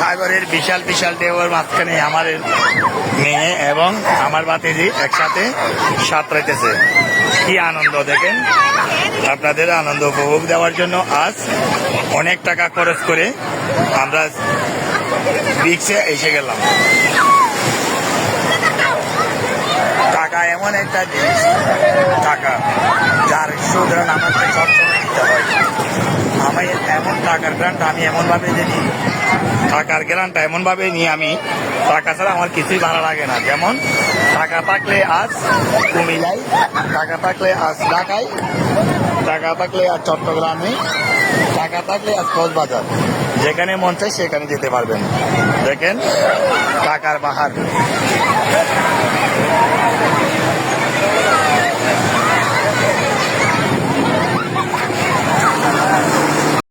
সাগরের বিশাল বিশাল ঢেউয়ের মাঝখানে আমার মেয়ে এবং আমার ভাতিজি একসাথে সাঁতরাইতেছে। কি আনন্দ দেখেন। আপনাদের আনন্দ উপভোগ দেওয়ার জন্য আজ অনেক টাকা খরচ করে আমরা বিচে এসে গেলাম। টাকা এমন একটা জিনিস, টাকা যার সুতরাং আমাকে সবসময় দিতে হয়। আমি এমন টাকার গ্রান্ট আমি এমনভাবে নিই, টাকার গ্রান্টটা এমনভাবে নিই আমি, টাকা ছাড়া আমার কিছুই ভালো লাগে না। যেমন টাকা থাকলে আজ কুমিল্লায়, টাকা থাকলে আজ ঢাকায়, টাকা থাকলে আজ চট্টগ্রামে, টাকা থাকলে আজ কক্সবাজার, যেখানে মন চায় সেখানে যেতে পারবেন। দেখেন টাকার বাহার।